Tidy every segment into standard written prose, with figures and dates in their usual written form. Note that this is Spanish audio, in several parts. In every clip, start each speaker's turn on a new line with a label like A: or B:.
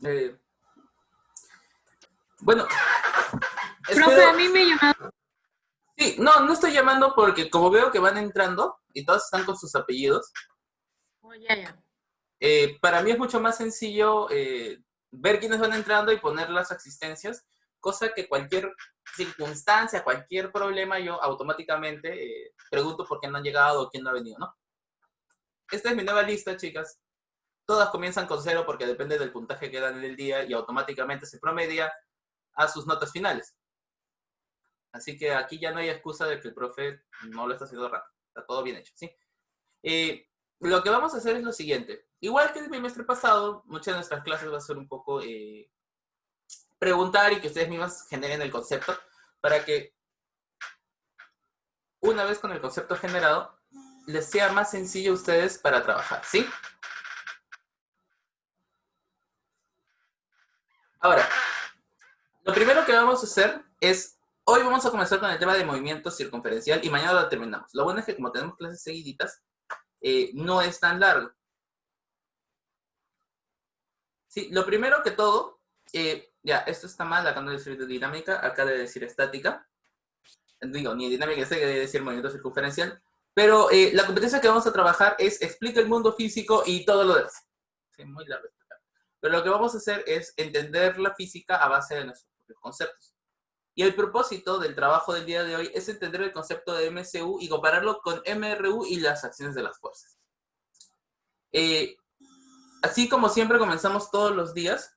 A: Eh, bueno,
B: Profe, a mí me llamaron.
A: Sí, no estoy llamando porque como veo que van entrando y todos están con sus apellidos,
B: Oh, ya.
A: para mí es mucho más sencillo ver quiénes van entrando y poner las asistencias, cosa que cualquier circunstancia, cualquier problema, yo automáticamente pregunto por qué no han llegado o quién no ha venido, ¿no? Esta es mi nueva lista, chicas. Todas comienzan con 0 porque depende del puntaje que dan en el día y automáticamente se promedia a sus notas finales. Así que aquí ya no hay excusa de que el profe no lo está haciendo rápido. Está todo bien hecho, ¿sí? Lo que vamos a hacer es lo siguiente. Igual que el bimestre pasado, muchas de nuestras clases va a ser un poco preguntar y que ustedes mismas generen el concepto para que una vez con el concepto generado, les sea más sencillo a ustedes para trabajar, ¿sí? Ahora, lo primero que vamos a hacer es, hoy vamos a comenzar con el tema de movimiento circunferencial y mañana lo terminamos. Lo bueno es que como tenemos clases seguiditas, no es tan largo. Sí, lo primero que todo, ya, esto está mal, acá no debe decir dinámica, acá debe decir estática. Digo, ni dinámica, este debe decir movimiento circunferencial. Pero la competencia que vamos a trabajar es explica el mundo físico y todo lo demás. Sí, muy largo. Pero lo que vamos a hacer es entender la física a base de nuestros propios conceptos. Y el propósito del trabajo del día de hoy es entender el concepto de MCU y compararlo con MRU y las acciones de las fuerzas. Así como siempre comenzamos todos los días,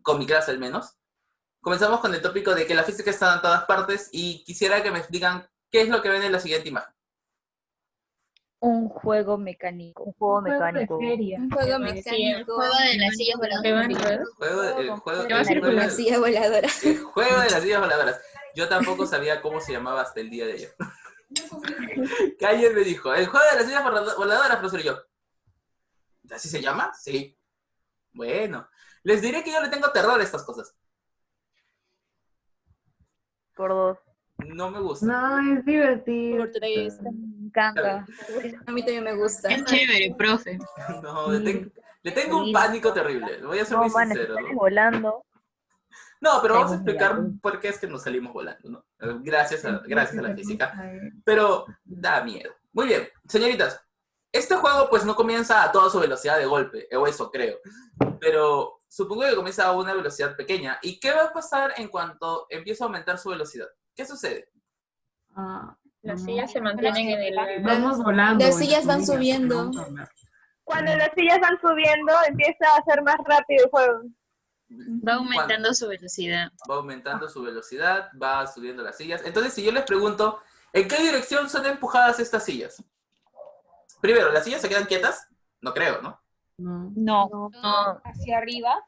A: con mi clase al menos, comenzamos con el tópico de que la física está en todas partes y quisiera que me explican qué es lo que ven en la siguiente imagen.
C: Un juego mecánico.
D: Un juego mecánico.
E: Un juego mecánico.
F: Juego de las sillas voladoras.
A: El juego de
E: La silla voladora.
A: El juego de las sillas voladoras. Yo tampoco sabía cómo se llamaba hasta el día de ayer. Que ayer me dijo, el juego de las sillas voladoras, profesor, y yo. ¿Así se llama? Sí. Bueno, les diré que yo le tengo terror a estas cosas.
D: Por 2.
A: No me gusta.
G: No, es divertido.
E: Por 3.
C: Me encanta.
E: A mí también me gusta.
B: Es chévere, profe.
A: No, le tengo un pánico terrible. Voy a ser
D: No,
A: muy
D: man,
A: sincero,
D: estás
A: ¿no?
D: volando.
A: No, pero vamos a explicar por qué es que nos salimos volando, ¿no? Gracias a la física. Pero da miedo. Muy bien, señoritas. Este juego pues no comienza a toda su velocidad de golpe, o eso creo. Pero supongo que comienza a una velocidad pequeña. ¿Y qué va a pasar en cuanto empieza a aumentar su velocidad? ¿Qué sucede?
F: Las sillas se mantienen en el aire.
G: Vamos volando.
E: Las sillas van subiendo.
D: Cuando las sillas van subiendo, empieza a ser más rápido el juego.
B: Va aumentando su velocidad.
A: Va aumentando su velocidad, va subiendo las sillas. Entonces, si yo les pregunto, ¿en qué dirección son empujadas estas sillas? Primero, ¿las sillas se quedan quietas? No creo, ¿no?
C: No.
H: Hacia arriba.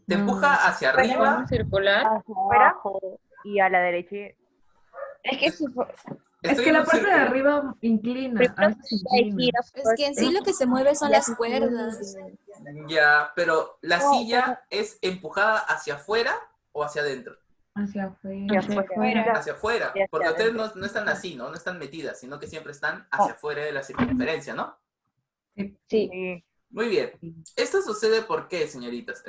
A: Te empuja hacia arriba.
F: Circular.
D: Hacia abajo y a la derecha.
H: Es que si
G: Es que la parte de arriba inclina.
E: Es que en sí lo que se mueve son las cuerdas.
A: Ya, pero ¿la silla es empujada hacia afuera o hacia adentro?
G: Hacia afuera.
A: Hacia afuera, porque ustedes no están así, ¿no? No están metidas, sino que siempre están hacia afuera de la circunferencia, ¿no?
D: Sí.
A: Muy bien. Esto sucede ¿por qué, señoritas?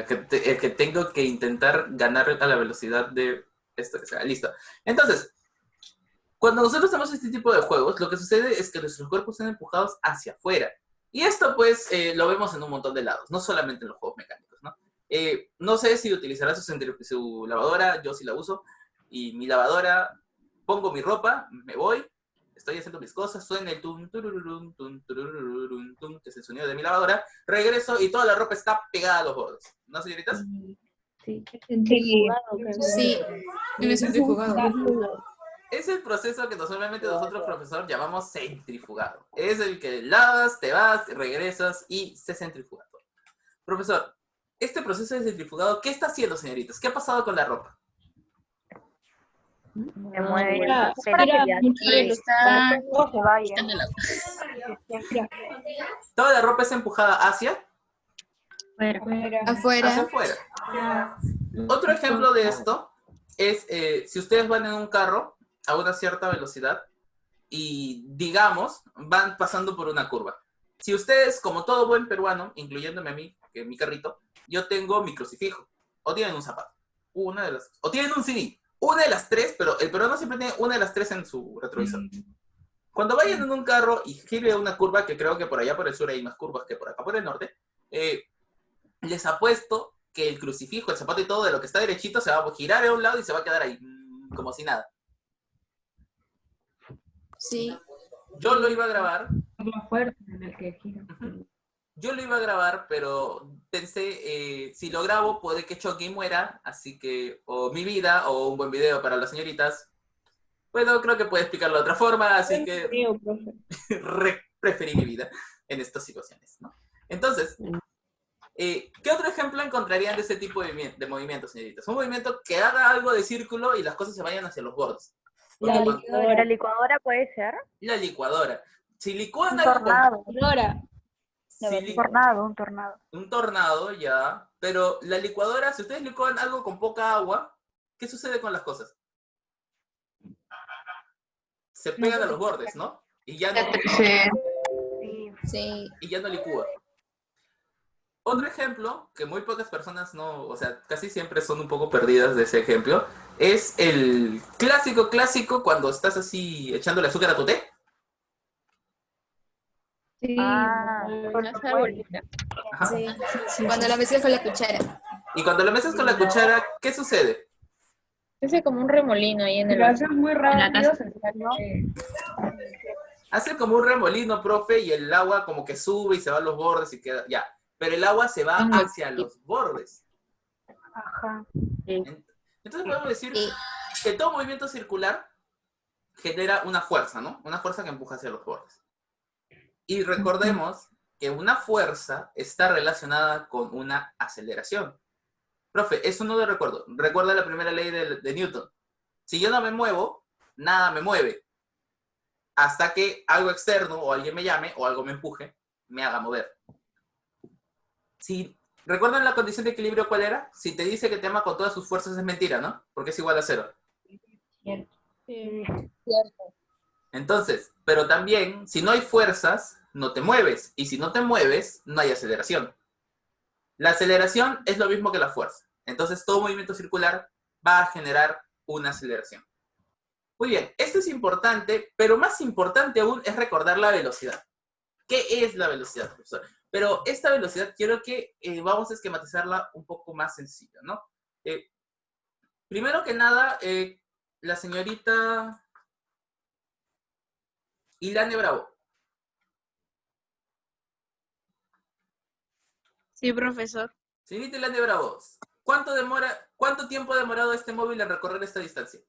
A: Que tengo que intentar ganar a la velocidad de esto que sea. Listo. Entonces, cuando nosotros hacemos este tipo de juegos, lo que sucede es que nuestros cuerpos son empujados hacia afuera. Y esto, pues, lo vemos en un montón de lados, no solamente en los juegos mecánicos, ¿no? No sé si utilizará su lavadora, yo sí la uso, y mi lavadora, pongo mi ropa, me voy, estoy haciendo mis cosas, suena el tum, turururum, tum, turururum, tum, que es el sonido de mi lavadora, regreso y toda la ropa está pegada a los bordes. ¿No, señoritas?
C: Sí.
E: Sí, en el centrifugado.
A: Es el proceso que normalmente nosotros, profesor, llamamos centrifugado. Es el que lavas, te vas, regresas y se centrifuga todo. Profesor, este proceso de centrifugado, ¿qué está haciendo, señoritas? ¿Qué ha pasado con la ropa?
D: Se mueve.
A: Toda la ropa es empujada hacia
E: Afuera.
A: Otro ejemplo de esto es si ustedes van en un carro a una cierta velocidad y, digamos, van pasando por una curva. Si ustedes, como todo buen peruano, incluyéndome a mí, que mi carrito, yo tengo mi crucifijo, o tienen un zapato, o tienen un CD, una de las tres, pero el peruano siempre tiene una de las tres en su retrovisor. Cuando vayan en un carro y gire una curva, que creo que por allá por el sur hay más curvas que por acá por el norte, les apuesto que el crucifijo, el zapato y todo de lo que está derechito se va a girar a un lado y se va a quedar ahí, como si nada.
E: Sí.
A: Yo lo iba a grabar.
G: La fuerza en el que gira.
A: Yo lo iba a grabar, pero pensé, si lo grabo puede que choque y muera, así que, o mi vida, o un buen video para las señoritas. Bueno, creo que puedo explicarlo de otra forma, así que preferí mi vida en estas situaciones, ¿no? Entonces, ¿qué otro ejemplo encontrarían de ese tipo de movimiento, señoritas? Un movimiento que haga algo de círculo y las cosas se vayan hacia los bordes.
H: La
C: licuadora puede ser.
A: La licuadora. Si licúan
C: Un
A: algo
C: tornado.
A: un tornado, ya. Pero la licuadora, si ustedes licúan algo con poca agua, ¿qué sucede con las cosas? Se pegan a los bordes, ¿no? Y ya no,
E: Sí.
A: y ya no licúa. Otro ejemplo, que muy pocas personas no, o sea, casi siempre son un poco perdidas de ese ejemplo, es el clásico cuando estás así echándole azúcar a tu té.
F: Sí,
C: Por supuesto.
A: Ajá.
E: Sí. Cuando la mezclas con la cuchara.
A: Y cuando lo mezclas con la cuchara, ¿qué sucede?
F: hace como un remolino ahí en
G: Si
F: el
G: lo haces muy rápido,
F: taza.
G: se sale.
A: Hace como un remolino, profe, y el agua como que sube y se va a los bordes y queda, ya. Pero el agua se va hacia los bordes.
C: Ajá.
A: Entonces podemos decir que todo movimiento circular genera una fuerza, ¿no? Una fuerza que empuja hacia los bordes. Y recordemos que una fuerza está relacionada con una aceleración. Profe, eso no lo recuerdo. Recuerda la primera ley de Newton. Si yo no me muevo, nada me mueve. Hasta que algo externo, o alguien me llame, o algo me empuje, me haga mover. Si ¿recuerdan la condición de equilibrio cuál era? Si te dice que te ama con todas sus fuerzas es mentira, ¿no? Porque es igual a cero.
E: Cierto.
A: Entonces, pero también, si no hay fuerzas, no te mueves. Y si no te mueves, no hay aceleración. La aceleración es lo mismo que la fuerza. Entonces, todo movimiento circular va a generar una aceleración. Muy bien, esto es importante, pero más importante aún es recordar la velocidad. ¿Qué es la velocidad, profesor? Pero esta velocidad quiero que vamos a esquematizarla un poco más sencilla, ¿no? Primero que nada, la señorita Ilane Bravo.
B: Sí, profesor.
A: Señorita Ilane Bravo, ¿cuánto tiempo ha demorado este móvil en recorrer esta distancia?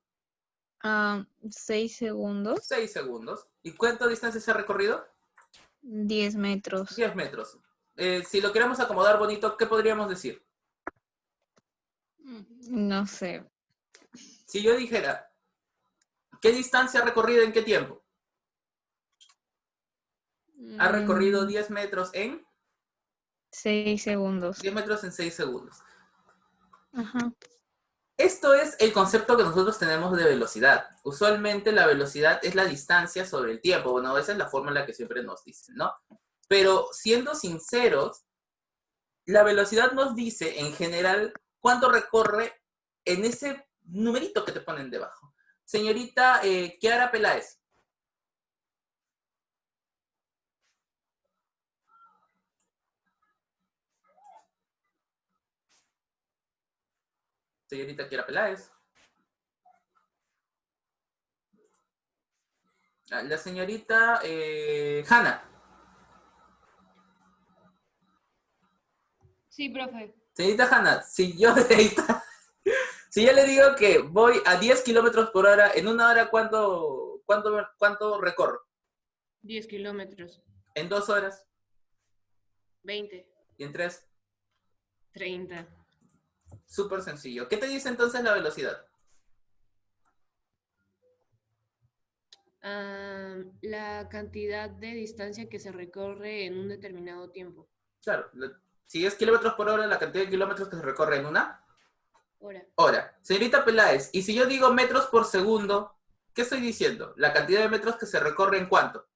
B: 6 segundos.
A: 6 segundos. ¿Y cuánta distancia se ha recorrido?
B: 10 metros.
A: 10 metros. Si lo queremos acomodar bonito, ¿qué podríamos decir?
B: No sé.
A: Si yo dijera, ¿qué distancia ha recorrido en qué tiempo? Ha recorrido 10 metros en...
B: 6 segundos.
A: 10 metros en 6 segundos.
B: Ajá.
A: Esto es el concepto que nosotros tenemos de velocidad. Usualmente la velocidad es la distancia sobre el tiempo. Bueno, esa es la fórmula que siempre nos dicen, ¿no? Pero siendo sinceros, la velocidad nos dice en general cuánto recorre en ese numerito que te ponen debajo. Señorita Kiara Peláez. Señorita Kiara Peláez. La señorita Hanna.
H: Sí, profe.
A: Señorita Hanna, si yo le digo que voy a 10 kilómetros por hora, en una hora, ¿cuánto recorro?
F: 10 kilómetros.
A: ¿En 2 horas?
F: 20.
A: ¿Y en 3?
F: 30.
A: Súper sencillo. ¿Qué te dice entonces la velocidad?
F: La cantidad de distancia que se recorre en un determinado tiempo.
A: Claro, si es kilómetros por hora, la cantidad de kilómetros que se recorre en una hora. Señorita Peláez, y si yo digo metros por segundo, ¿qué estoy diciendo? La cantidad de metros que se recorre en ¿cuánto?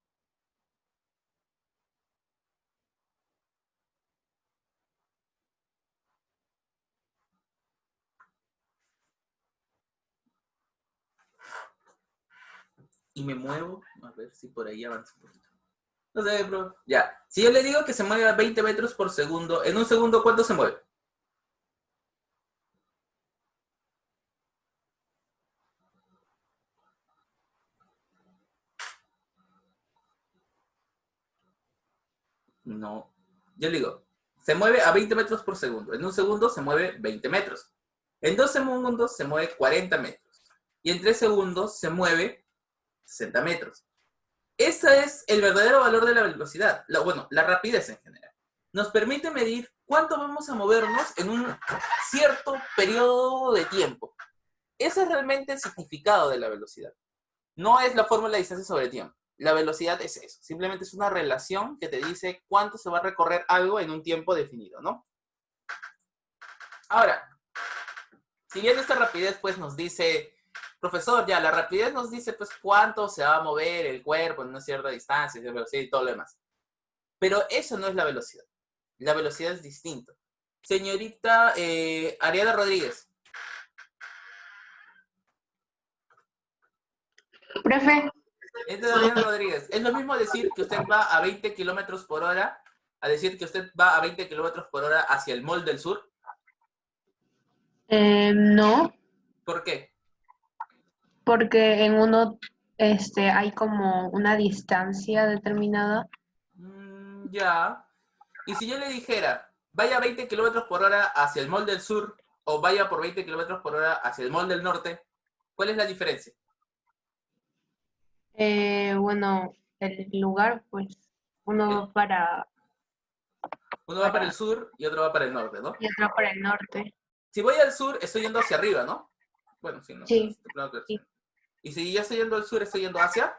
A: y me muevo, a ver si por ahí avanza un poquito. No sé, bro. Ya. Si yo le digo que se mueve a 20 metros por segundo, en un segundo, ¿cuánto se mueve? No. Yo le digo, se mueve a 20 metros por segundo. En un segundo se mueve 20 metros. En 2 segundos se mueve 40 metros. Y en 3 segundos se mueve 60 metros. Ese es el verdadero valor de la velocidad. La rapidez en general. Nos permite medir cuánto vamos a movernos en un cierto periodo de tiempo. Ese es realmente el significado de la velocidad. No es la fórmula de distancia sobre tiempo. La velocidad es eso. Simplemente es una relación que te dice cuánto se va a recorrer algo en un tiempo definido, ¿no? Ahora, si bien esta rapidez pues nos dice, profesor, ya la rapidez nos dice pues cuánto se va a mover el cuerpo en una cierta distancia, de velocidad y todo lo demás. Pero eso no es la velocidad. La velocidad es distinto. Señorita Ariana Rodríguez.
H: Profe,
A: Ariana Rodríguez. Es lo mismo decir que usted va a 20 kilómetros por hora a decir que usted va a 20 kilómetros por hora hacia el Mall del Sur.
H: no,
A: ¿Por qué?
H: porque en uno hay como una distancia determinada.
A: Ya. Y si yo le dijera, vaya a 20 kilómetros por hora hacia el Mall del Sur o vaya por 20 kilómetros por hora hacia el Mall del Norte, ¿cuál es la diferencia?
H: Bueno, el lugar, pues, uno va para
A: Uno va para el sur y otro va para el norte, ¿no?
H: y otro para el norte.
A: Si voy al sur, estoy yendo hacia arriba, ¿no? Bueno, sí, ¿no?
H: Sí.
A: Claro que
H: Sí.
A: sí. Y si yo estoy yendo al sur, estoy yendo hacia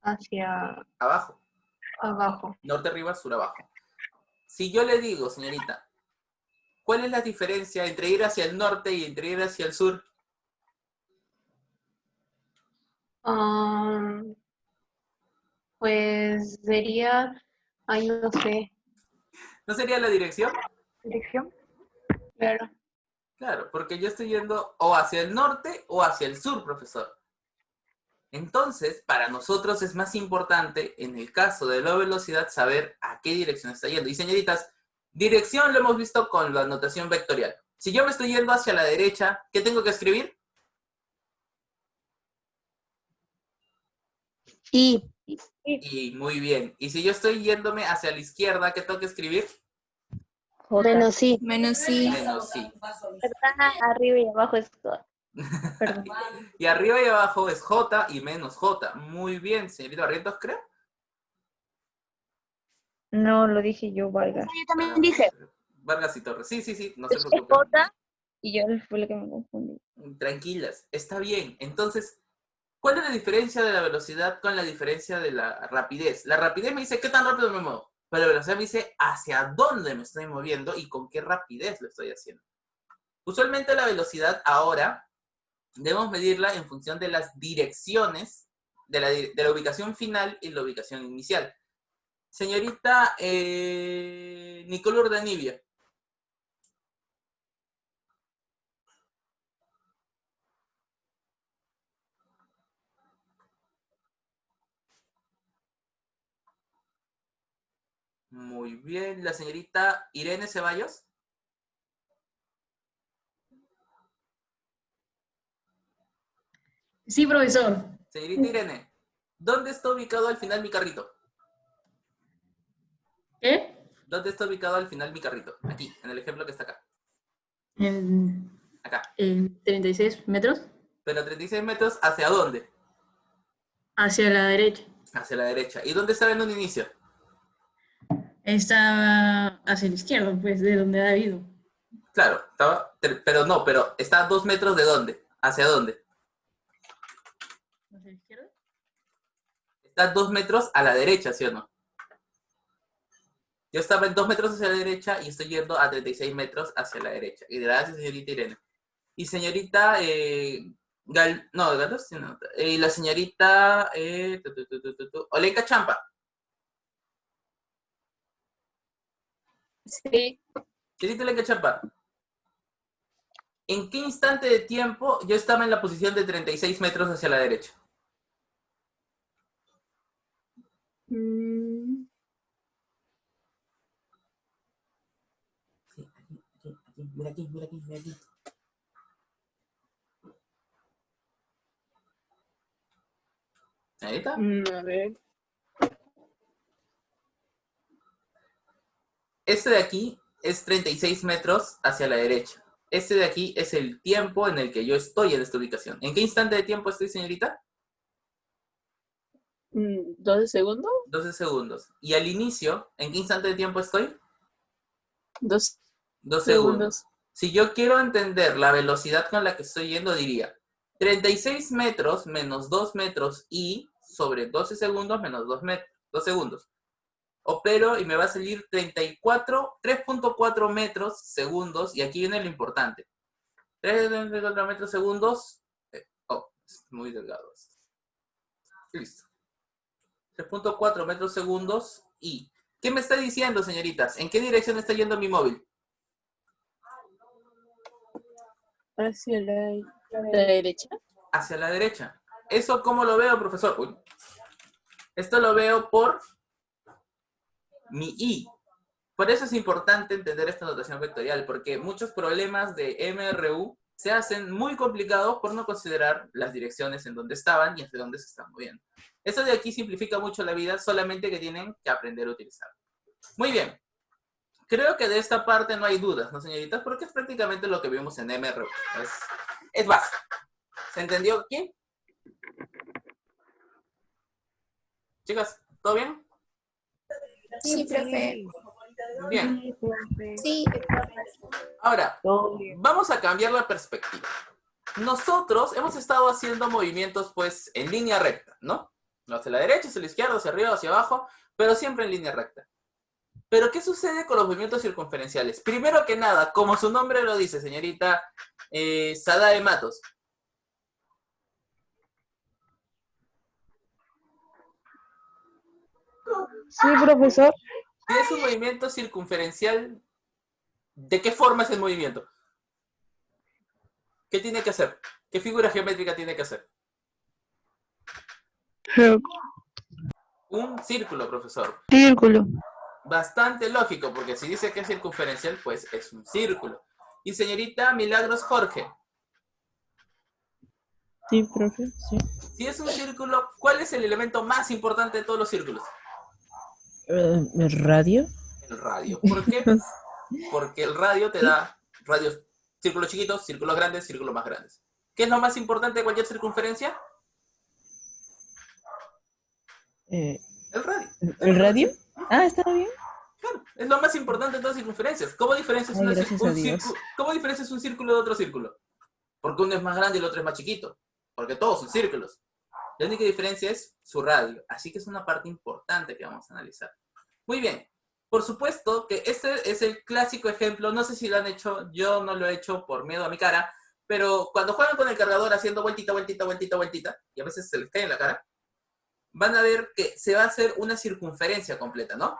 H: Hacia
A: abajo.
H: abajo.
A: Norte arriba, sur abajo. Si yo le digo, señorita, ¿cuál es la diferencia entre ir hacia el norte y entre ir hacia el sur?
H: Pues sería, ay, no sé,
A: ¿No sería la dirección?
C: ¿Dirección?
H: claro.
A: Claro, porque yo estoy yendo o hacia el norte o hacia el sur, profesor. Entonces, para nosotros es más importante, en el caso de la velocidad, saber a qué dirección está yendo. Y señoritas, dirección lo hemos visto con la notación vectorial. Si yo me estoy yendo hacia la derecha, ¿qué tengo que escribir?
B: Y
A: Y muy bien. Y si yo estoy yéndome hacia la izquierda, ¿qué tengo que escribir?
B: menos I.
E: Menos sí.
A: Menos sí.
D: Arriba y abajo es todo.
B: Perdón.
A: Y arriba y abajo es J y menos J. Muy bien, señorita Barrientos, creo.
B: No, lo dije yo, Vargas.
D: Yo también dije.
A: Vargas y Torres. Sí, sí, sí, no se
D: Es
A: preocupen.
D: J.
B: Y yo fue lo que me confundí.
A: Tranquilas, está bien. Entonces, ¿cuál es la diferencia de la velocidad con la diferencia de la rapidez? La rapidez me dice qué tan rápido me muevo, pero la velocidad me dice hacia dónde me estoy moviendo y con qué rapidez lo estoy haciendo. Usualmente la velocidad ahora debemos medirla en función de las direcciones de la ubicación final y la ubicación inicial. Señorita Nicole Urdanibia. Muy bien. La señorita Irene Ceballos.
G: Sí, profesor.
A: Señorita Irene, ¿dónde está ubicado al final mi carrito?
G: ¿Qué?
A: ¿Dónde está ubicado al final mi carrito? Aquí, en el ejemplo que está acá. Acá.
G: En 36 metros
A: Pero 36 metros, ¿hacia dónde?
G: hacia la derecha.
A: Hacia la derecha. ¿Y dónde estaba en un inicio?
G: Está hacia la izquierda, pues, de donde ha ido.
A: Claro, pero está a 2 metros de dónde? ¿Hacia dónde?
G: ¿Hacia la izquierda?
A: Está a 2 metros a la derecha, ¿sí o no? Yo estaba en 2 metros hacia la derecha y estoy yendo a 36 metros hacia la derecha. Y gracias, señorita Irene. Y señorita la señorita Olenka Champa.
E: Sí.
A: Señorita Olenka Champa. ¿En qué instante de tiempo yo estaba en la posición de 36 metros hacia la derecha? Mira aquí, mira aquí, mira aquí. Ahí está.
I: A ver.
A: Este de aquí es 36 metros hacia la derecha. Este de aquí es el tiempo en el que yo estoy en esta ubicación. ¿En qué instante de tiempo estoy, señorita?
I: 12 segundos.
A: 12 segundos. ¿Y al inicio, en qué instante de tiempo estoy?
I: 2
A: 2 segundos. Si yo quiero entender la velocidad con la que estoy yendo, diría 36 metros menos 2 metros y sobre 12 segundos menos 2 segundos. Opero y me va a salir 3.4 metros segundos, y aquí viene lo importante. 3.4 metros segundos. Es muy delgado esto. Listo. 3.4 metros segundos y... ¿Qué me está diciendo, señoritas? ¿En qué dirección está yendo mi móvil?
I: Hacia la derecha.
A: Hacia la derecha. ¿Eso cómo lo veo, profesor? Uy. Esto lo veo por mi I. Por eso es importante entender esta notación vectorial, porque muchos problemas de MRU se hacen muy complicados por no considerar las direcciones en donde estaban y hacia dónde se están moviendo. Eso de aquí simplifica mucho la vida, solamente que tienen que aprender a utilizar. Muy bien. Creo que de esta parte no hay dudas, ¿no, señoritas? Porque es prácticamente lo que vimos en MRU. Es básico. ¿Se entendió aquí? Chicas, ¿todo bien?
E: Sí, profe.
A: Bien.
E: Sí.
A: Ahora, vamos a cambiar la perspectiva. Nosotros hemos estado haciendo movimientos, pues, en línea recta, ¿no? Hacia la derecha, hacia la izquierda, hacia arriba, hacia abajo, pero siempre en línea recta. Pero, ¿qué sucede con los movimientos circunferenciales? Primero que nada, como su nombre lo dice, señorita Sadae Matos.
B: Sí, profesor.
A: Si es un movimiento circunferencial, ¿de qué forma es el movimiento? ¿Qué tiene que hacer? ¿Qué figura geométrica tiene que hacer? Un círculo, profesor.
B: Círculo.
A: Bastante lógico, porque si dice que es circunferencial, pues es un círculo. Y señorita Milagros Jorge.
I: Sí, profe, sí.
A: Si es un círculo, ¿cuál es el elemento más importante de todos los círculos?
I: ¿El radio?
A: El radio. ¿Por qué? Porque el radio te da radios, círculos chiquitos, círculos grandes, círculos más grandes. ¿Qué es lo más importante de cualquier circunferencia?
I: ¿El
A: radio.
I: ¿El radio? Ah, está bien.
A: Claro, es lo más importante de todas las circunferencias. ¿Cómo diferencias un círculo de otro círculo? Porque uno es más grande y el otro es más chiquito. Porque todos son círculos. La única diferencia es su radio. Así que es una parte importante que vamos a analizar. Muy bien. Por supuesto que este es el clásico ejemplo. No sé si lo han hecho. Yo no lo he hecho por miedo a mi cara. Pero cuando juegan con el cargador haciendo vueltita, vueltita, vueltita, vueltita, y a veces se les cae en la cara, van a ver que se va a hacer una circunferencia completa, ¿no?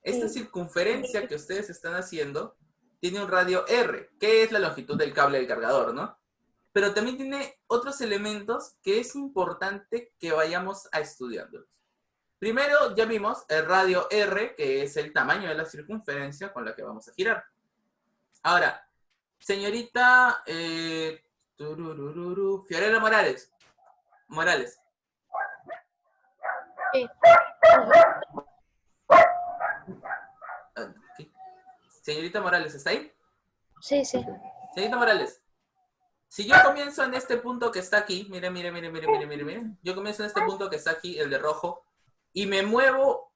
A: Esta circunferencia que ustedes están haciendo tiene un radio R, que es la longitud del cable del cargador, ¿no? Pero también tiene otros elementos que es importante que vayamos a estudiarlos. Primero, ya vimos el radio R, que es el tamaño de la circunferencia con la que vamos a girar. Ahora, señorita Fiorella Morales.
E: Sí.
A: Señorita Morales, ¿está ahí?
E: Sí, sí.
A: Señorita Morales, si yo comienzo en este punto que está aquí, mire. Yo comienzo en este punto que está aquí, el de rojo, y me muevo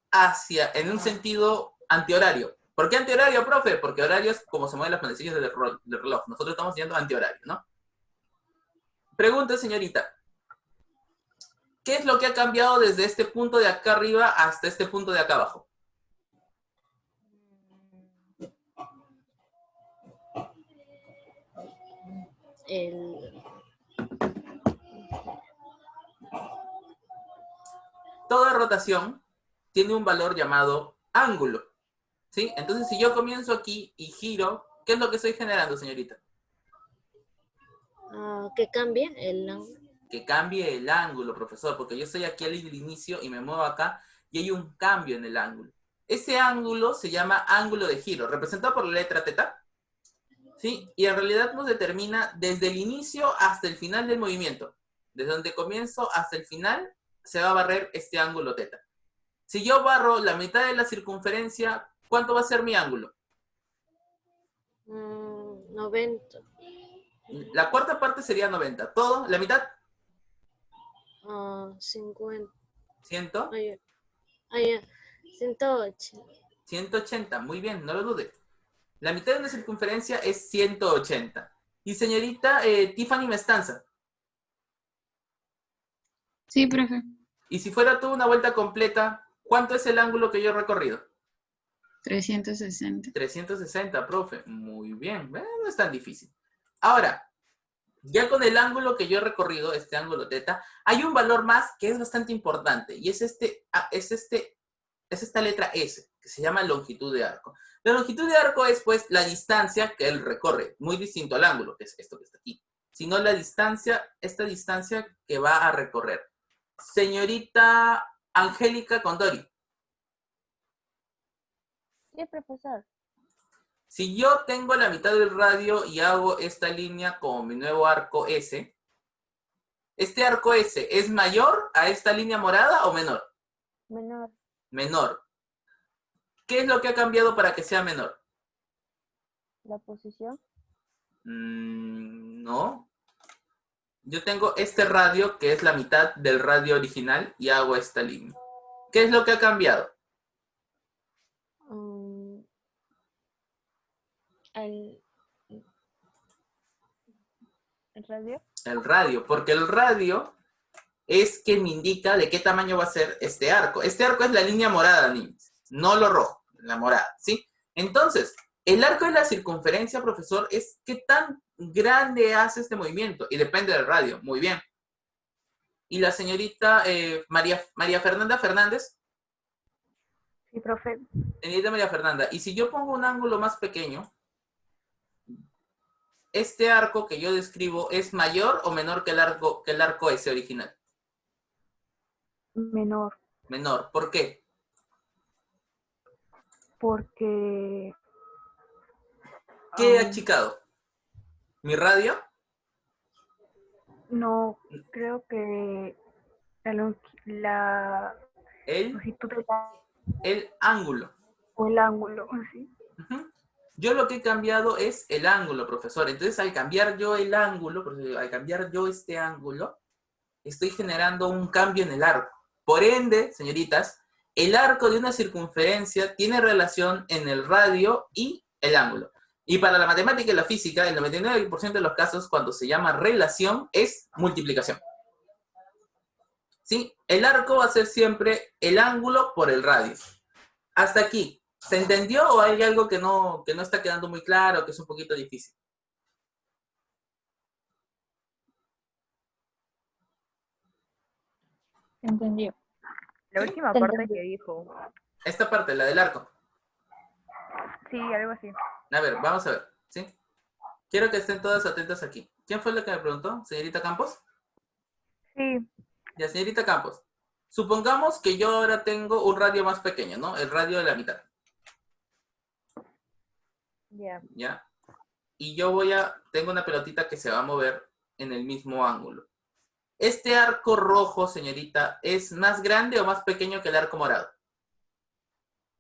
A: en un sentido antihorario. ¿Por qué antihorario, profe? Porque horario es como se mueven las manecillas del reloj. Nosotros estamos yendo antihorario, ¿no? Pregunta, señorita. ¿Qué es lo que ha cambiado desde este punto de acá arriba hasta este punto de acá abajo? Toda rotación tiene un valor llamado ángulo. ¿Sí? Entonces, si yo comienzo aquí y giro, ¿qué es lo que estoy generando, señorita?
E: Que cambie el ángulo.
A: Que cambie el ángulo, profesor, porque yo estoy aquí al inicio y me muevo acá y hay un cambio en el ángulo. Ese ángulo se llama ángulo de giro, representado por la letra teta, ¿sí? Y en realidad nos determina desde el inicio hasta el final del movimiento. Desde donde comienzo hasta el final se va a barrer este ángulo teta. Si yo barro la mitad de la circunferencia, ¿cuánto va a ser mi ángulo?
E: 90.
A: La cuarta parte sería 90. ¿Todo? ¿La mitad?
E: 50.
A: ¿100?
E: 108.
A: 180. Muy bien, no lo dude. La mitad de una circunferencia es 180. Y señorita Tiffany Mestanza.
J: Sí, profe.
A: Y si fuera toda una vuelta completa, ¿cuánto es el ángulo que yo he recorrido?
J: 360.
A: 360, profe. Muy bien. No es tan difícil. Ahora, ya con el ángulo que yo he recorrido, este ángulo teta, hay un valor más que es bastante importante. Y es esta letra S, que se llama longitud de arco. La longitud de arco es, pues, la distancia que él recorre. Muy distinto al ángulo, que es esto que está aquí. Sino la distancia, esta distancia que va a recorrer. Señorita Angélica Condori.
C: Sí, profesor.
A: Si yo tengo la mitad del radio y hago esta línea como mi nuevo arco S, ¿este arco S es mayor a esta línea morada o menor?
C: Menor.
A: Menor. ¿Qué es lo que ha cambiado para que sea menor?
C: La posición.
A: No. Yo tengo este radio que es la mitad del radio original y hago esta línea. ¿Qué es lo que ha cambiado?
C: ¿El radio?
A: El radio, porque el radio es que me indica de qué tamaño va a ser este arco. Este arco es la línea morada, niños, no lo rojo, la morada, ¿sí? Entonces, el arco de la circunferencia, profesor, es qué tan grande hace este movimiento y depende del radio. Muy bien. Y la señorita María Fernanda Fernández.
C: Sí, profe.
A: Señorita María Fernanda, y si yo pongo un ángulo más pequeño, ¿este arco que yo describo es mayor o menor que el arco S original?
C: Menor.
A: Menor. ¿Por qué?
C: Porque...
A: ¿Qué he achicado? ¿Mi radio?
C: No, creo que la longitud de
A: El ángulo.
C: o el ángulo, ¿sí?
A: Uh-huh. Yo lo que he cambiado es el ángulo, profesor. Entonces, al cambiar yo el ángulo, al cambiar yo este ángulo, estoy generando un cambio en el arco. Por ende, señoritas, el arco de una circunferencia tiene relación en el radio y el ángulo. Y para la matemática y la física, el 99% de los casos, cuando se llama relación, es multiplicación. ¿Sí? El arco va a ser siempre el ángulo por el radio. Hasta aquí. ¿Se entendió o hay algo que no está quedando muy claro, que es un poquito difícil?
J: Entendió.
C: La última parte que dijo.
A: Esta parte, la del arco.
C: Sí, algo así.
A: A ver, vamos a ver, ¿sí? Quiero que estén todas atentas aquí. ¿Quién fue la que me preguntó? ¿Señorita Campos?
C: Sí.
A: Ya, señorita Campos. Supongamos que yo ahora tengo un radio más pequeño, ¿no? El radio de la mitad.
C: Ya.
A: ¿Ya? Y yo tengo una pelotita que se va a mover en el mismo ángulo. ¿Este arco rojo, señorita, es más grande o más pequeño que el arco morado?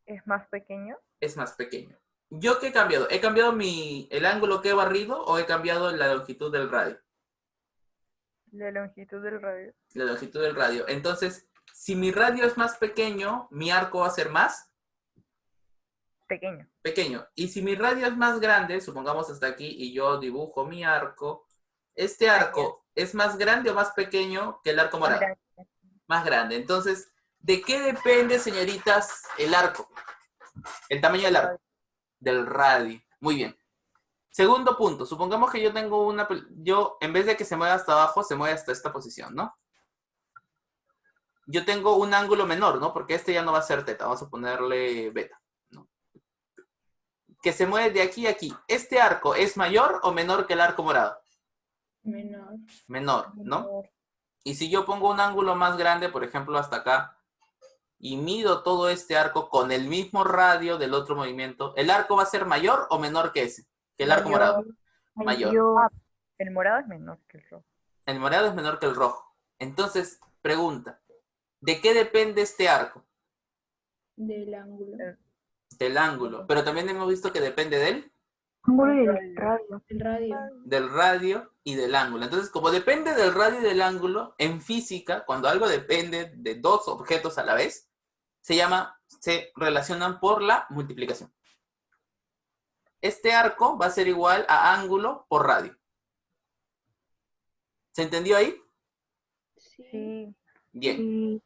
C: ¿Es más pequeño?
A: Es más pequeño. ¿Yo qué he cambiado? ¿He cambiado el ángulo que he barrido o he cambiado la longitud del radio?
C: La longitud del radio.
A: La longitud del radio. Entonces, si mi radio es más pequeño, ¿mi arco va a ser más?
C: Pequeño.
A: Pequeño. Y si mi radio es más grande, supongamos hasta aquí, y yo dibujo mi arco, ¿este arco es más grande o más pequeño que el arco morado? Más grande. Entonces, ¿de qué depende, señoritas, el arco? El tamaño del arco. Del radio. Muy bien. Segundo punto. Supongamos que yo tengo en vez de que se mueva hasta abajo, se mueve hasta esta posición, ¿no? Yo tengo un ángulo menor, ¿no? Porque este ya no va a ser teta. Vamos a ponerle beta, ¿no? que se mueve de aquí a aquí, ¿este arco es mayor o menor que el arco morado?
J: Menor.
A: Menor, ¿no? Y si yo pongo un ángulo más grande, por ejemplo, hasta acá, y mido todo este arco con el mismo radio del otro movimiento, ¿el arco va a ser mayor o menor que ese? Que el arco morado. Mayor.
C: El morado es menor que el rojo.
A: El morado es menor que el rojo. Entonces, pregunta, ¿de qué depende este arco?
J: Del ángulo.
A: Del ángulo. Pero también hemos visto que depende del
C: radio.
J: El radio.
A: del radio y del ángulo. Entonces, como depende del radio y del ángulo, en física, cuando algo depende de dos objetos a la vez, se relacionan por la multiplicación. Este arco va a ser igual a ángulo por radio. ¿Se entendió ahí?
C: Sí.
A: Bien.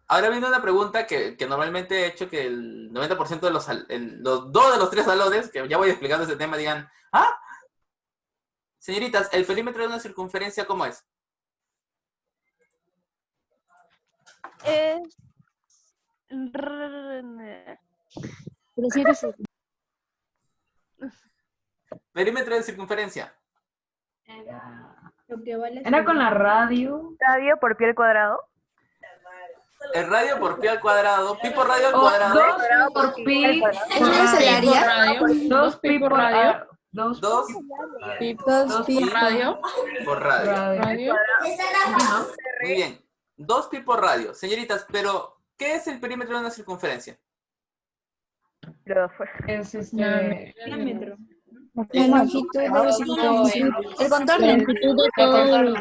A: Ahora viene una pregunta que normalmente he hecho que el 90% de los 2 de los 3 salones, que ya voy explicando ese tema, digan, ¿ah? Señoritas, ¿el perímetro de una circunferencia cómo es?
D: Es...
A: Perímetro de circunferencia.
J: Lo que vale
B: Era con la radio.
C: Radio por pie al cuadrado.
A: El radio por pi al cuadrado, pi por radio al
B: O
A: cuadrado,
B: 2 por pi.
E: ¿Eso es el área?
B: 2 pi por radio.
A: 2
E: Dos pi.
A: pi por radio. Muy bien. 2 pi por radio. Señoritas, pero ¿qué es el perímetro de una circunferencia?
B: Es
J: diámetro.
E: La longitud de la circunferencia. El contorno.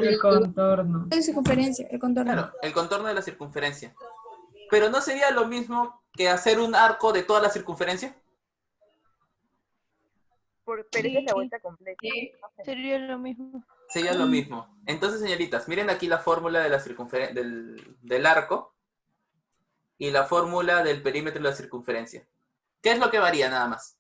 B: el contorno.
E: La circunferencia, el contorno.
A: Claro, el contorno de la circunferencia. Pero ¿no sería lo mismo que hacer un arco de toda la circunferencia?
C: Pero esa es la vuelta completa.
D: Sería lo mismo.
A: Sería lo mismo. Entonces, señoritas, miren aquí la fórmula de la del arco y la fórmula del perímetro de la circunferencia. ¿Qué es lo que varía nada más?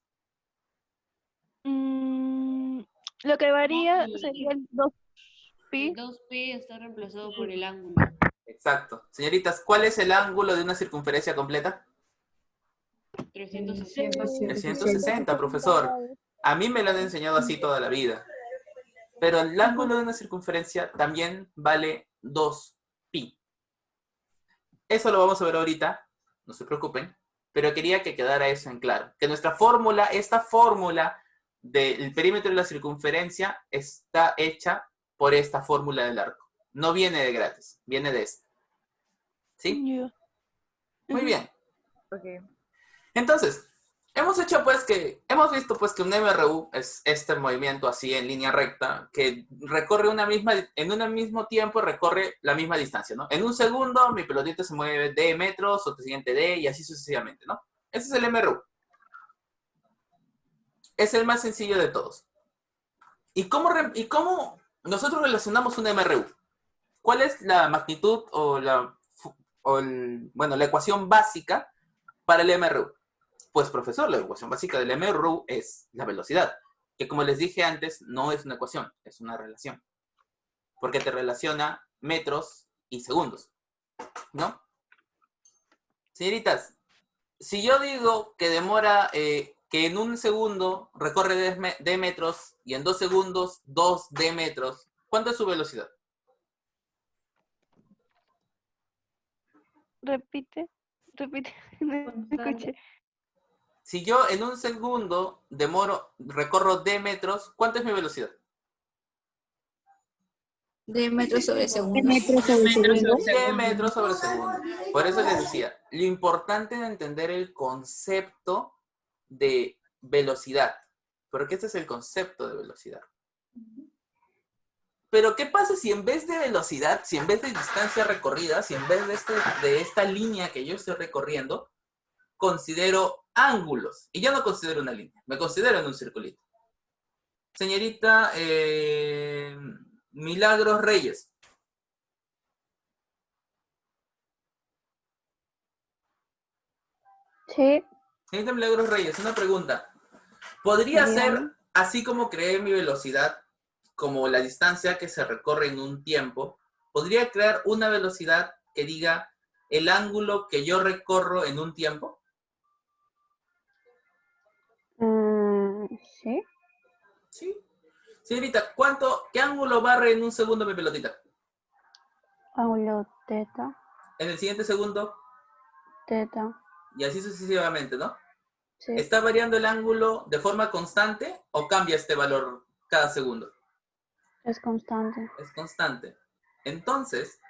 D: Lo que varía sería el 2pi.
F: El 2pi está reemplazado por el ángulo.
A: Exacto. Señoritas, ¿cuál es el ángulo de una circunferencia completa?
F: 360.
A: 360, profesor. A mí me lo han enseñado así toda la vida. Pero el ángulo de una circunferencia también vale 2pi. Eso lo vamos a ver ahorita, no se preocupen, pero quería que quedara eso en claro. Que nuestra fórmula, esta fórmula del perímetro de la circunferencia está hecha por esta fórmula del arco. No viene de gratis, viene de esta. ¿Sí? Muy bien.
C: Okay.
A: Entonces, hemos visto pues que un MRU es este movimiento así en línea recta que recorre en un mismo tiempo recorre la misma distancia, ¿no? En un segundo mi pelotita se mueve d metros, otro siguiente d y así sucesivamente, ¿no? Ese es el MRU. Es el más sencillo de todos. ¿Y cómo nosotros relacionamos un MRU? ¿Cuál es la magnitud o la ecuación básica para el MRU? Pues, profesor, la ecuación básica del MRU es la velocidad, que como les dije antes, no es una ecuación, es una relación. Porque te relaciona metros y segundos, ¿no? Señoritas, si yo digo que demora, que en un segundo recorre d metros y en 2 segundos 2d metros, ¿cuánto es su velocidad?
D: Repite, no escuché.
A: Si yo en un segundo recorro d metros, ¿cuánto es mi velocidad?
E: De metros sobre segundo.
A: D metros sobre segundo. Por eso les decía, lo importante es entender el concepto de velocidad. Porque este es el concepto de velocidad. Pero ¿qué pasa si en vez de velocidad, si en vez de distancia recorrida, si en vez de esta línea que yo estoy recorriendo, considero ángulos? Y yo no considero una línea, me considero en un circulito. Señorita Milagros Reyes.
D: Sí.
A: Señorita Milagros Reyes, una pregunta. ¿Podría ser, así como creé mi velocidad, como la distancia que se recorre en un tiempo, podría crear una velocidad que diga el ángulo que yo recorro en un tiempo?
K: Sí.
A: ¿Sí? Señorita, ¿qué ángulo barre en un segundo mi pelotita?
K: Ángulo teta.
A: En el siguiente segundo,
K: Teta.
A: y así sucesivamente, ¿no?
K: Sí.
A: ¿Está variando el ángulo de forma constante o cambia este valor cada segundo?
K: Es constante.
A: Es constante. Entonces,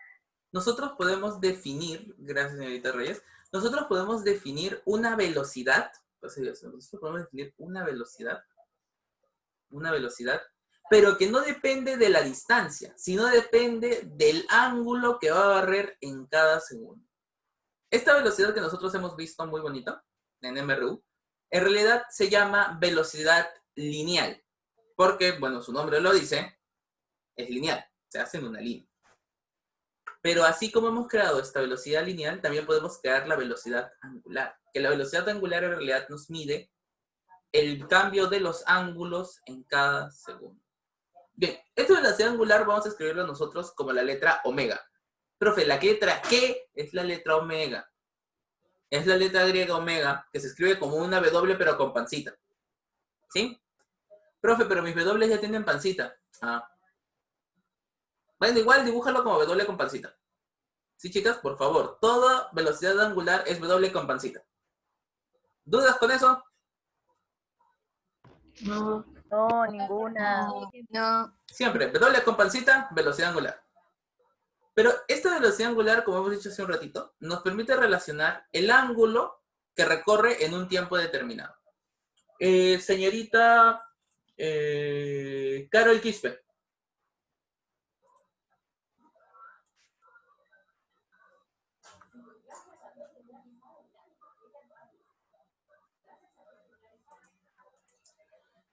A: nosotros podemos definir, gracias señorita Reyes, nosotros podemos definir una velocidad, pero que no depende de la distancia, sino depende del ángulo que va a barrer en cada segundo. Esta velocidad que nosotros hemos visto muy bonita en MRU, en realidad se llama velocidad lineal, porque, bueno, su nombre lo dice, es lineal, se hace en una línea. Pero así como hemos creado esta velocidad lineal, también podemos crear la velocidad angular, que la velocidad angular en realidad nos mide el cambio de los ángulos en cada segundo. Bien, esta velocidad angular vamos a escribirlo nosotros como la letra omega. Profe, ¿la letra qué es la letra omega? Es la letra griega omega, que se escribe como una W pero con pancita. ¿Sí? Profe, pero mis W ya tienen pancita. Ah. Bueno, igual dibújalo como W con pancita. Sí, chicas, por favor. Toda velocidad angular es W con pancita. ¿Dudas con eso?
B: No.
C: No, ninguna.
E: No.
A: Siempre, W con pancita, velocidad angular. Pero esta velocidad angular, como hemos dicho hace un ratito, nos permite relacionar el ángulo que recorre en un tiempo determinado. Señorita Carol Quispe.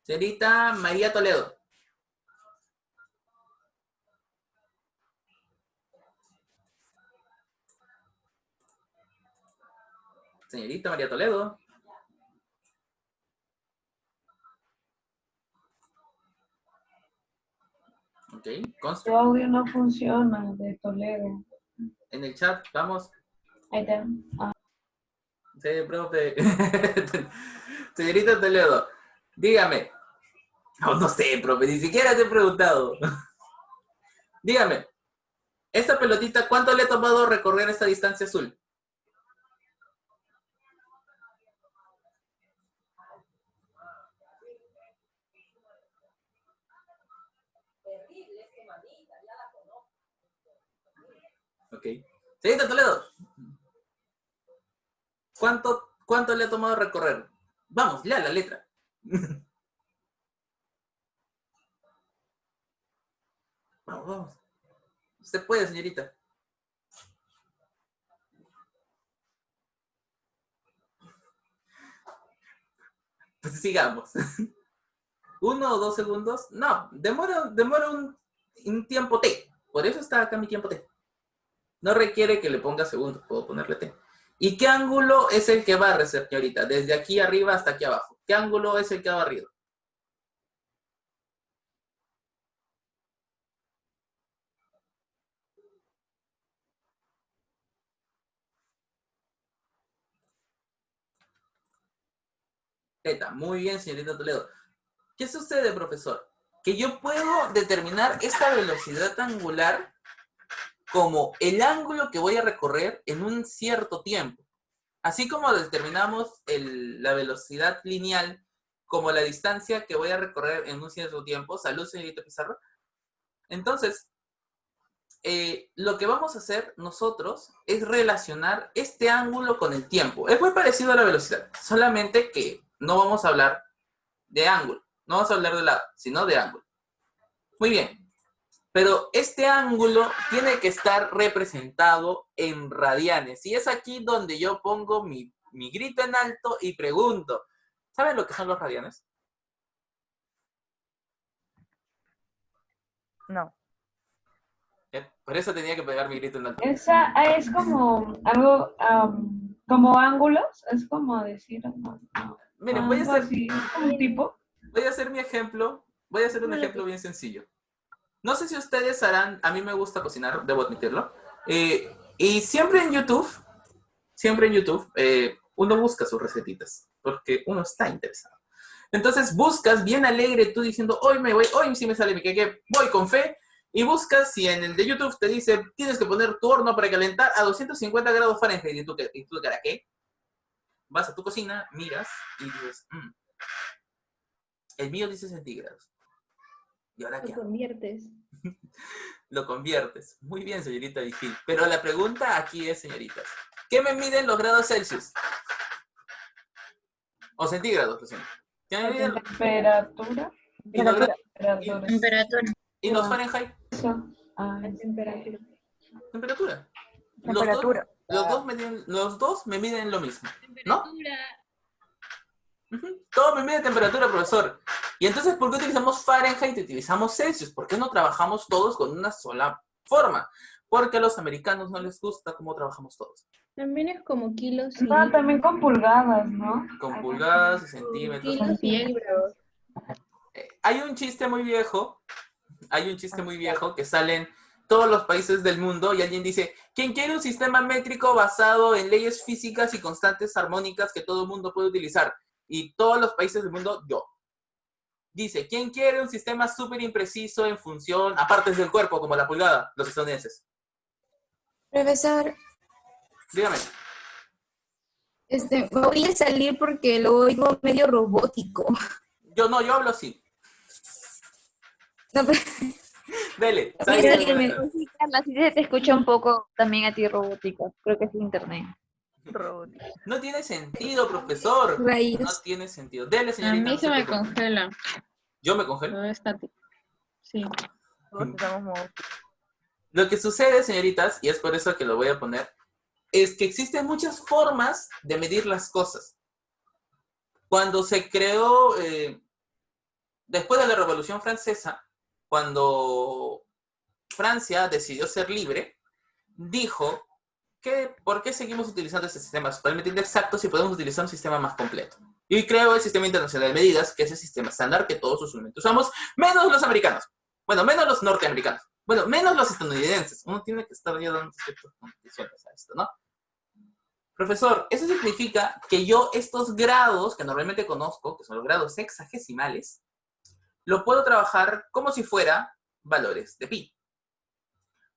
A: Señorita María Toledo. Señorita María Toledo. Ok, consta.
B: Tu audio no funciona de Toledo.
A: En el chat, vamos.
B: Ahí está. Ah.
A: Sí, profe. Señorita Toledo, dígame. No sé, profe, ni siquiera te he preguntado. Dígame, esta pelotita, ¿cuánto le ha tomado recorrer esta distancia azul? Ok. Señorita Toledo, ¿cuánto le ha tomado recorrer? Vamos, lea la letra. Vamos, vamos. Usted puede, señorita. Pues sigamos. 1 o 2 segundos. No, demora un tiempo T. Por eso está acá mi tiempo T. No requiere que le ponga segundos, puedo ponerle T. ¿Y qué ángulo es el que barre, señorita? Desde aquí arriba hasta aquí abajo. ¿Qué ángulo es el que ha barrido? Teta. Muy bien, señorita Toledo. ¿Qué sucede, profesor? Que yo puedo determinar esta velocidad angular como el ángulo que voy a recorrer en un cierto tiempo. Así como determinamos la velocidad lineal como la distancia que voy a recorrer en un cierto tiempo. Salud, señorita Pizarro. Entonces, lo que vamos a hacer nosotros es relacionar este ángulo con el tiempo. Es muy parecido a la velocidad, solamente que no vamos a hablar de ángulo. No vamos a hablar de lado, sino de ángulo. Muy bien. Pero este ángulo tiene que estar representado en radianes. Y es aquí donde yo pongo mi grito en alto y pregunto, ¿saben lo que son los radianes?
C: No.
A: Por eso tenía que pegar mi grito en alto.
B: Esa es como algo, como ángulos, es como decir,
A: Miren, voy a hacer
B: así, un tipo.
A: Voy a hacer mi ejemplo, voy a hacer un ejemplo bien sencillo. No sé si ustedes harán, a mí me gusta cocinar, debo admitirlo, y siempre en YouTube, uno busca sus recetitas, porque uno está interesado. Entonces buscas bien alegre tú diciendo, hoy sí me sale mi queque, voy con fe, y buscas si en el de YouTube te dice, tienes que poner tu horno para calentar a 250 grados Fahrenheit, y tú ¿qué? Vas a tu cocina, miras, y dices, el mío dice centígrados. ¿Y ahora qué hago?
J: Lo conviertes.
A: Lo conviertes. Muy bien, señorita Vigil. Pero la pregunta aquí es, señoritas, ¿qué me miden los grados Celsius? O centígrados, lo siento. ¿Qué me miden?
B: Temperatura.
A: ¿Y los gra-
G: Temperatura.
A: ¿Y los Fahrenheit?
J: Temperatura.
A: Temperatura.
C: Temperatura.
A: Los dos me miden lo mismo, ¿no? Todo me mide temperatura, profesor. Y entonces, ¿por qué utilizamos Fahrenheit y utilizamos Celsius? ¿Por qué no trabajamos todos con una sola forma? Porque a los americanos no les gusta cómo trabajamos todos.
J: También es como kilos y
B: No, también con pulgadas, ¿no?
A: Con pulgadas y centímetros.
J: kilos y libras.
A: Hay un chiste muy viejo que salen todos los países del mundo y alguien dice, ¿quién quiere un sistema métrico basado en leyes físicas y constantes armónicas que todo el mundo puede utilizar? Y todos los países del mundo, yo. Dice, ¿quién quiere un sistema súper impreciso en función a partes del cuerpo, como la pulgada? Los estadounidenses.
E: Profesor,
A: Dígame.
E: me voy a salir porque lo oigo medio robótico.
A: Yo hablo así.
E: No, pero-
A: Dele.
E: Voy a
A: salga.
E: salirme.
C: Sí, Carla, sí se te escucha un poco también a ti robótica. Creo que es internet. Robótica.
A: No tiene sentido, profesor.
E: Rayos.
A: No tiene sentido. Dele,
G: A
A: señorita.
G: mí
A: no
G: se me
A: preocupe.
G: congela.
A: ¿Yo me congelo?
G: Todo estático. Sí.
C: Todos estamos modos.
A: Lo que sucede, señoritas, y es por eso que lo voy a poner, es que existen muchas formas de medir las cosas. Cuando se creó, después de la Revolución Francesa, cuando Francia decidió ser libre, dijo que ¿por qué seguimos utilizando este sistema totalmente inexacto si podemos utilizar un sistema más completo? Y creó el Sistema Internacional de Medidas, que es el sistema estándar que todos usualmente usamos, menos los americanos. Bueno, menos los norteamericanos. Bueno, menos los estadounidenses. Uno tiene que estar ya dando ciertas condiciones a esto, ¿no? Profesor, eso significa que yo estos grados que normalmente conozco, que son los grados sexagesimales, lo puedo trabajar como si fuera valores de pi.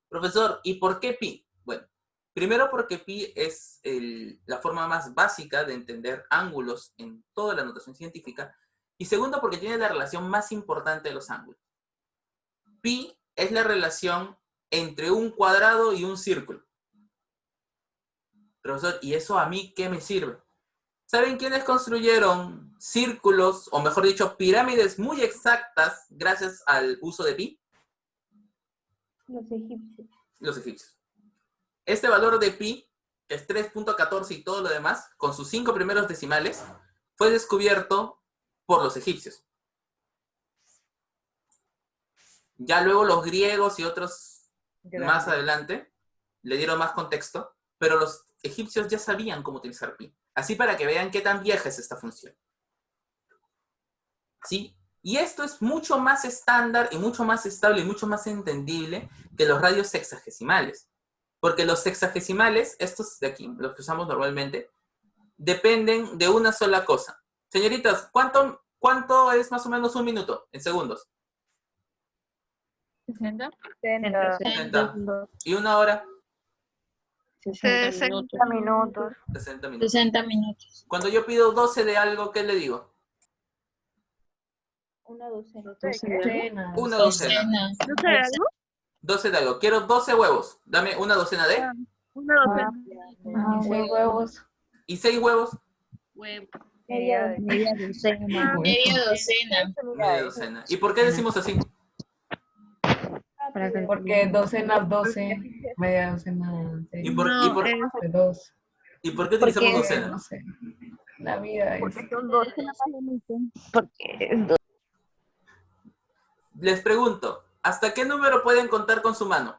A: Profesor, ¿y por qué pi? Bueno, primero porque pi es la forma más básica de entender ángulos en toda la notación científica. Y segundo porque tiene la relación más importante de los ángulos. Pi es la relación entre un cuadrado y un círculo. Profesor, ¿y eso a mí qué me sirve? ¿Saben quiénes construyeron círculos, o mejor dicho, pirámides muy exactas gracias al uso de pi?
J: Los egipcios.
A: Los egipcios. Este valor de pi, que es 3.14 y todo lo demás, con sus 5 primeros decimales, fue descubierto por los egipcios. Ya luego los griegos y otros más adelante le dieron más contexto, pero los egipcios ya sabían cómo utilizar pi. Así para que vean qué tan vieja es esta función. ¿Sí? Y esto es mucho más estándar y mucho más estable y mucho más entendible que los radios sexagesimales. Porque los sexagesimales, estos de aquí, los que usamos normalmente, dependen de una sola cosa. Señoritas, ¿cuánto es más o menos un minuto en segundos?
G: 60.
A: 60. ¿Y una hora?
G: 60 minutos.
A: 60 minutos.
G: 60 minutos.
A: Cuando yo pido 12 de algo, ¿qué le digo?
J: Una docena.
A: Una docena. 12 de algo. Quiero 12 huevos. Dame una docena de.
D: Una docena.
B: 6 huevos.
A: ¿Y 6 huevos?
F: Huevo.
C: Media docena.
G: Media docena.
A: Media docena. ¿Y por qué decimos así?
B: Porque docenas 12, media docena
A: ¿Y por
B: de 2.
A: ¿Y por qué utilizamos
C: Porque-
A: docena?
B: No sé. La vida es.
C: Porque son 12. Porque
A: Les pregunto, ¿hasta qué número pueden contar con su mano?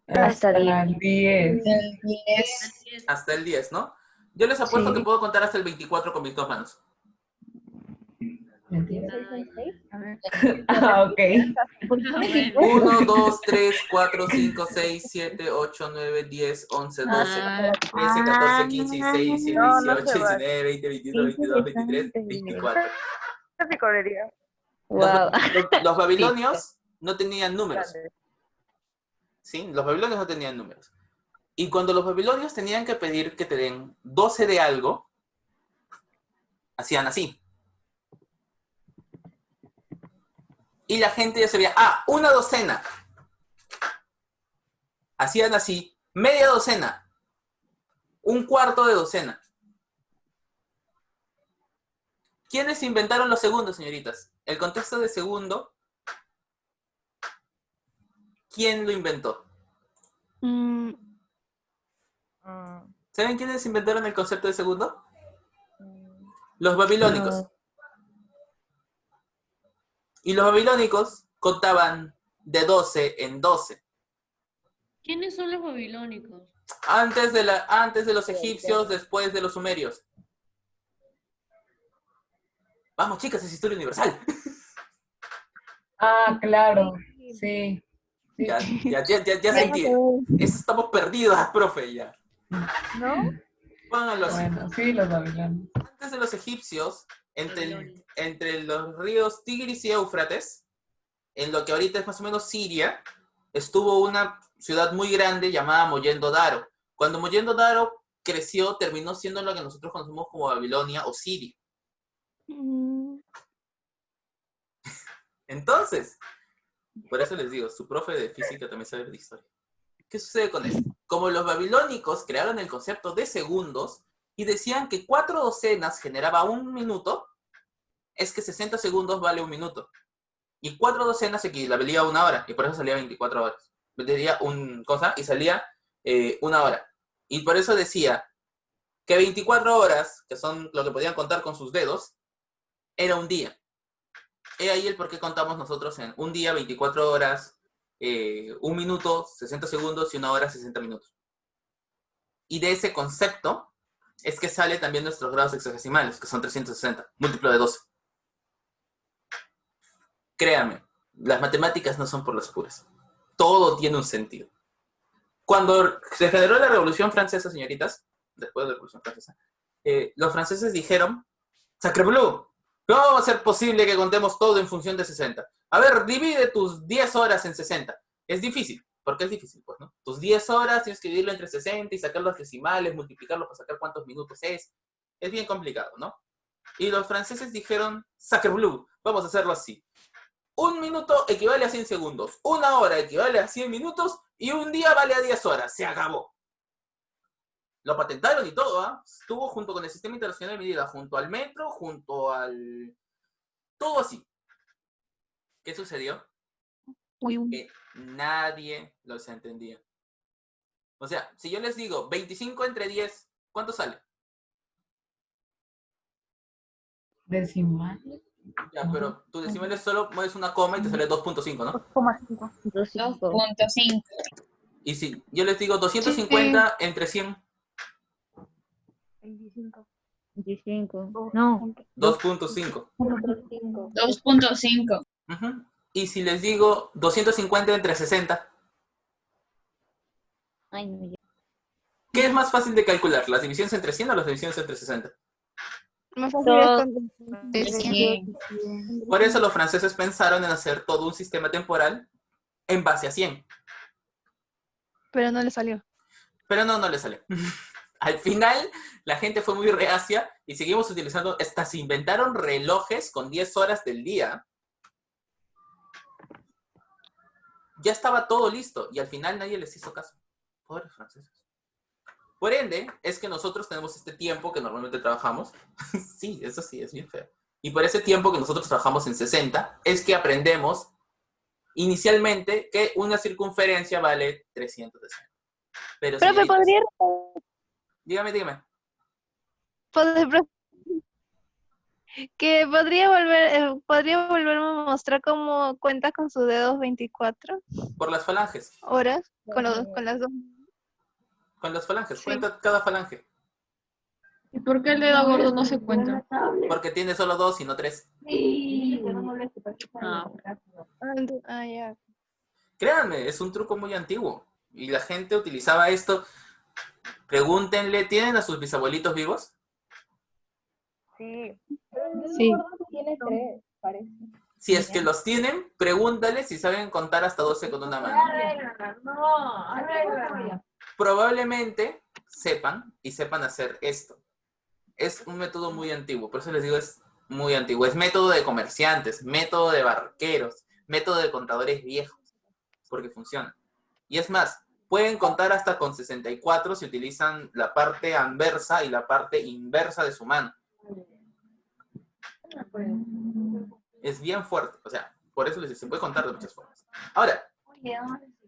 C: Hasta
B: el 10.
A: Hasta el 10, ¿no? Yo les apuesto
B: Sí.
A: que puedo contar hasta el 24 con mis dos manos.
B: Mentira.
J: A ver.
B: Ah, ok.
A: 1, 2, 3, 4, 5, 6, 7, 8, 9, 10, 11, 12, 13, 14, 15, 16, 17,
D: No, no
A: 18,
D: se va.
A: 19, 20, 21, 22, 23, 24.
D: Casi correría.
C: Wow.
A: Los babilonios no tenían números. ¿Sí? Los babilonios no tenían números. Y cuando los babilonios tenían que pedir que te den 12 de algo, hacían así. Y la gente ya sabía, una docena. Hacían así, media docena, un cuarto de docena. ¿Quiénes inventaron los segundos, señoritas? El contexto de segundo, ¿quién lo inventó? ¿Saben quiénes inventaron el concepto de segundo? Los babilónicos. Y los babilónicos contaban de 12 en 12.
F: ¿Quiénes son los babilónicos?
A: Antes de los egipcios, después de los sumerios. Vamos, chicas, es historia universal.
B: Ah, claro. Sí.
A: Ya sentí. Estamos perdidos, profe, ya.
D: ¿No?
A: Pónganlo así.
B: Bueno, sí, los babilonios.
A: Antes de los egipcios, entre los ríos Tigris y Éufrates, en lo que ahorita es más o menos Siria, estuvo una ciudad muy grande llamada Moyendo-Daro. Cuando Moyendo-Daro creció, terminó siendo lo que nosotros conocemos como Babilonia o Siria. Entonces, por eso les digo, su profe de física también sabe de historia. ¿Qué sucede con esto? Como los babilónicos crearon el concepto de segundos y decían que 4 docenas generaba 1 minuto, es que 60 segundos vale 1 minuto. Y 4 docenas equivalía a 1 hora, y por eso salía 24 horas. Vendría y salía 1 hora. Y por eso decía que 24 horas, que son lo que podían contar con sus dedos, era un día. He ahí el por qué contamos nosotros en un día, 24 horas, 1 minuto, 60 segundos y 1 hora, 60 minutos. Y de ese concepto es que sale también nuestros grados hexadesimales, que son 360, múltiplo de 12. Créanme, las matemáticas no son por las puras. Todo tiene un sentido. Cuando se generó la Revolución Francesa, señoritas, después de la Revolución Francesa, los franceses dijeron, Sacrebleu, ¿cómo va a ser posible que contemos todo en función de 60? A ver, divide tus 10 horas en 60. Es difícil. ¿Por qué es difícil? Pues, ¿no? Tus 10 horas tienes que dividirlo entre 60 y sacar los decimales, multiplicarlo para sacar cuántos minutos es. Es bien complicado, ¿no? Y los franceses dijeron, Sacrebleu, vamos a hacerlo así. 1 minuto equivale a 100 segundos. 1 hora equivale a 100 minutos. Y 1 día vale a 10 horas. Se acabó. Lo patentaron y todo, ¿ah? Estuvo junto con el Sistema Internacional de Medida, junto al metro, junto al... Todo así. ¿Qué sucedió? Que nadie los entendía. O sea, si yo les digo 25 entre 10, ¿cuánto sale?
B: Decimal.
A: Ya, pero tu decimal es solo mueves una coma y te sale 2.5, ¿no?
G: 2.5.
A: Y si yo les digo 250 entre 100,
C: 25. No.
A: 2.5.
G: 2.5.
A: Ujú. Y si les digo 250 entre 60,
C: Ay, no, ya.
A: ¿qué es más fácil de calcular? ¿Las divisiones entre 100 o las divisiones entre 60?
E: Más fácil es con...
A: Por eso los franceses pensaron en hacer todo un sistema temporal en base a 100.
E: Pero no le salió.
A: Pero no le salió. Al final, la gente fue muy reacia y seguimos utilizando, hasta se inventaron relojes con 10 horas del día. Ya estaba todo listo y al final nadie les hizo caso. Pobres franceses. Por ende, es que nosotros tenemos este tiempo que normalmente trabajamos. Sí, eso sí, es bien feo. Y por ese tiempo que nosotros trabajamos en 60, es que aprendemos inicialmente que una circunferencia vale 360. Pero
D: Profe,
A: señoritas,
D: ¿podría
A: dígame.
E: Que podría volverme a mostrar cómo cuenta con sus dedos 24
A: Por las falanges.
E: horas con las dos.
A: Con las falanges.
E: Sí.
A: Cuenta cada falange.
G: ¿Y por qué el dedo gordo no se cuenta?
A: Porque tiene solo 2 y no 3.
G: Ah,
E: Ya.
A: Créanme, es un truco muy antiguo. Y la gente utilizaba esto. Pregúntenle, ¿tienen a sus bisabuelitos vivos?
D: Sí.
J: Sí. Tiene 3, parece.
A: Si es que los tienen, pregúntale si saben contar hasta 12 con una mano. Probablemente sepan y sepan hacer esto. Es un método muy antiguo, por eso les digo es muy antiguo. Es método de comerciantes, método de barqueros, método de contadores viejos, porque funciona. Y es más, pueden contar hasta con 64 si utilizan la parte anversa y la parte inversa de su mano. Es bien fuerte, o sea, por eso les digo, se puede contar de muchas formas. Ahora,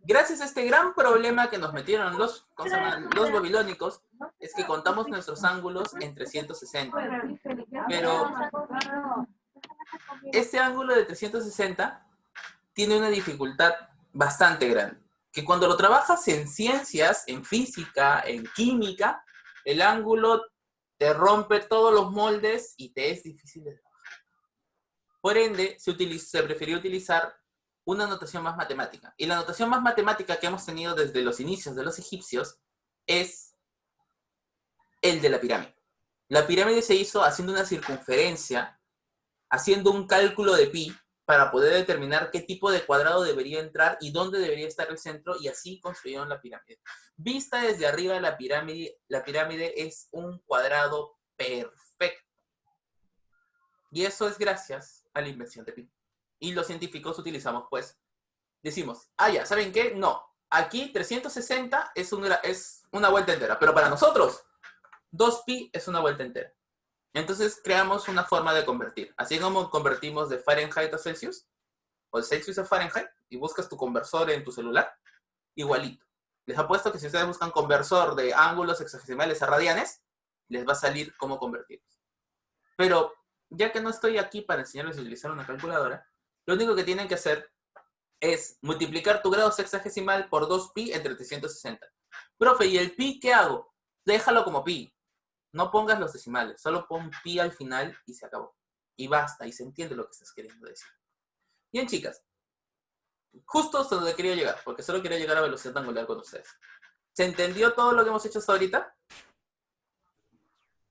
A: gracias a este gran problema que nos metieron los babilónicos, es que contamos nuestros ángulos en 360. Pero este ángulo de 360 tiene una dificultad bastante grande. Que cuando lo trabajas en ciencias, en física, en química, el ángulo te rompe todos los moldes y te es difícil de trabajar. Por ende, se prefirió utilizar una notación más matemática. Y la notación más matemática que hemos tenido desde los inicios de los egipcios es el de la pirámide. La pirámide se hizo haciendo una circunferencia, haciendo un cálculo de pi para poder determinar qué tipo de cuadrado debería entrar y dónde debería estar el centro, y así construyeron la pirámide. Vista desde arriba, la pirámide es un cuadrado perfecto. Y eso es gracias a la invención de pi. Y los científicos utilizamos, pues, decimos, ya, ¿saben qué? No, aquí 360 es una vuelta entera, pero para nosotros, 2pi es una vuelta entera. Entonces creamos una forma de convertir. Así como convertimos de Fahrenheit a Celsius, o de Celsius a Fahrenheit, y buscas tu conversor en tu celular, igualito. Les apuesto que si ustedes buscan conversor de ángulos hexagesimales a radianes, les va a salir cómo convertirlos. Pero, ya que no estoy aquí para enseñarles a utilizar una calculadora, lo único que tienen que hacer es multiplicar tu grado sexagesimal por 2pi entre 360. Profe, ¿y el pi qué hago? Déjalo como pi. No pongas los decimales, solo pon pi al final y se acabó. Y basta, y se entiende lo que estás queriendo decir. Bien, chicas. Justo hasta donde quería llegar, porque solo quería llegar a velocidad angular con ustedes. ¿Se entendió todo lo que hemos hecho hasta ahorita?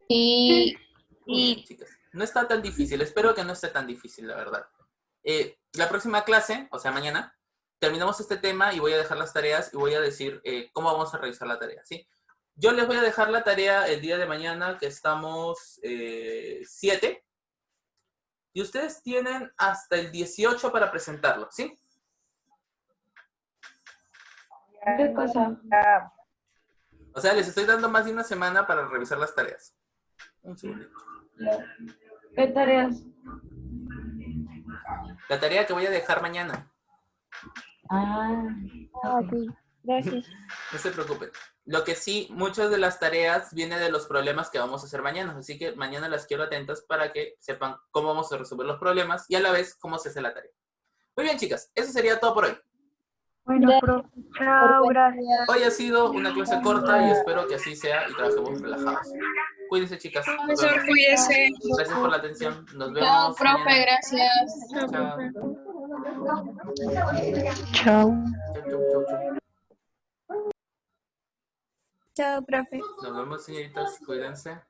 G: y
A: Muy bien, chicas. No está tan difícil, espero que no esté tan difícil, la verdad. La próxima clase, o sea, mañana, terminamos este tema y voy a dejar las tareas y voy a decir cómo vamos a revisar la tarea, ¿sí? Yo les voy a dejar la tarea el día de mañana, que estamos 7. Y ustedes tienen hasta el 18 para presentarlo, ¿sí?
B: ¿Qué cosa?
A: O sea, les estoy dando más de una semana para revisar las tareas. Un segundito.
B: ¿Qué tareas?
A: La tarea que voy a dejar mañana.
K: Ok, gracias.
A: No se preocupen. Lo que sí, muchas de las tareas vienen de los problemas que vamos a hacer mañana. Así que mañana las quiero atentas para que sepan cómo vamos a resolver los problemas y a la vez cómo se hace la tarea. Muy bien, chicas. Eso sería todo por hoy.
D: Bueno, profe. Chao, gracias.
A: Hoy ha sido una clase corta y espero que así sea y trabajemos relajados. Cuídense, chicas. Nos
G: profesor,
A: vemos.
G: cuídese.
A: Gracias por la atención. Nos vemos.
G: Chao, profe,
A: mañana.
G: gracias.
A: Chao. Chao,
K: Chao.
A: chao, chao.
G: Chao, profe.
A: Nos vemos, señoritas. Cuídense.